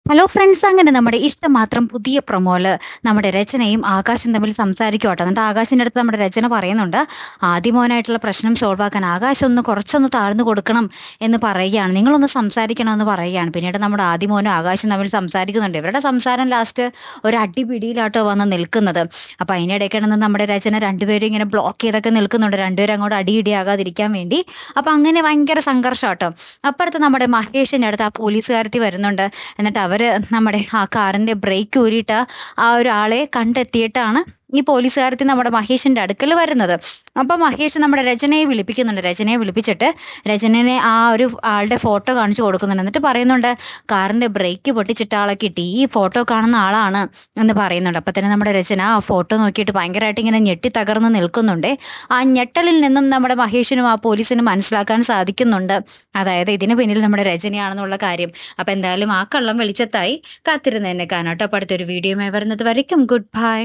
Hello friends, അങ്ങനെ നമ്മുടെ ഇഷ്ടം മാത്രം പുതിയ പ്രൊമോല് നമ്മുടെ രചനയും ആകാശും തമ്മിൽ സംസാരിക്കുവാട്ടോ. എന്നിട്ട് ആകാശിന്റെ അടുത്ത് നമ്മുടെ രചന പറയുന്നുണ്ട്, ആദ്യമോനായിട്ടുള്ള പ്രശ്നം സോൾവ് ആക്കാൻ ആകാശം കുറച്ചൊന്ന് താഴ്ന്നു കൊടുക്കണം എന്ന് പറയുകയാണ്, നിങ്ങളൊന്ന് സംസാരിക്കണം എന്ന് പറയുകയാണ്. പിന്നീട് നമ്മുടെ ആദ്യമോനും ആകാശം തമ്മിൽ സംസാരിക്കുന്നുണ്ട്. ഇവരുടെ സംസാരം ലാസ്റ്റ് ഒരു അടിപിടിയിലാട്ടോ വന്ന് നിൽക്കുന്നത്. അപ്പൊ അതിനിടയ്ക്കാണ് നമ്മുടെ രചന രണ്ടുപേരും ഇങ്ങനെ ബ്ലോക്ക് ചെയ്തൊക്കെ നിൽക്കുന്നുണ്ട്, രണ്ടുപേരും അങ്ങോട്ട് അടിയിടിയാകാതിരിക്കാൻ വേണ്ടി. അപ്പൊ അങ്ങനെ ഭയങ്കര സംഘർഷാട്ടോ. അപ്പുറത്ത് നമ്മുടെ മഹേഷിന്റെ അടുത്ത് ആ പോലീസുകാരത്തി വരുന്നുണ്ട്. എന്നിട്ട് അവര് നമ്മുടെ ആ കാറിന്റെ ബ്രേക്ക് ഊരിയിട്ട് ആ ഒരാളെ കണ്ടെത്തിയിട്ടാണ് ഈ പോലീസുകാരത്തി നമ്മുടെ മഹേഷിന്റെ അടുക്കൽ വരുന്നത്. അപ്പൊ മഹേഷ് നമ്മുടെ രചനയെ വിളിപ്പിക്കുന്നുണ്ട്. രചനയെ വിളിപ്പിച്ചിട്ട് രചനനെ ആ ഒരു ആളുടെ ഫോട്ടോ കാണിച്ചു കൊടുക്കുന്നുണ്ട്. എന്നിട്ട് പറയുന്നുണ്ട്, കാറിന്റെ ബ്രേക്ക് പൊട്ടിച്ചിട്ട ആളെ കിട്ടി, ഈ ഫോട്ടോ കാണുന്ന ആളാണ് എന്ന് പറയുന്നുണ്ട്. അപ്പൊ തന്നെ നമ്മുടെ രചന ആ ഫോട്ടോ നോക്കിയിട്ട് ഭയങ്കരമായിട്ട് ഇങ്ങനെ ഞെട്ടി തകർന്ന് നിൽക്കുന്നുണ്ട്. ആ ഞെട്ടലിൽ നിന്നും നമ്മുടെ മഹേഷിനും ആ പോലീസിനും മനസ്സിലാക്കാൻ സാധിക്കുന്നുണ്ട്, അതായത് ഇതിന് പിന്നിൽ നമ്മുടെ രചനയാണെന്നുള്ള കാര്യം. അപ്പൊ എന്തായാലും ആ കള്ളം വെളിച്ചത്തായി. കാത്തിരുന്ന് തന്നെ കാണാട്ടോ. അപ്പൊ അടുത്തൊരു വീഡിയോയുമായി വരുന്നത് വരയ്ക്കും ഗുഡ് ബൈ.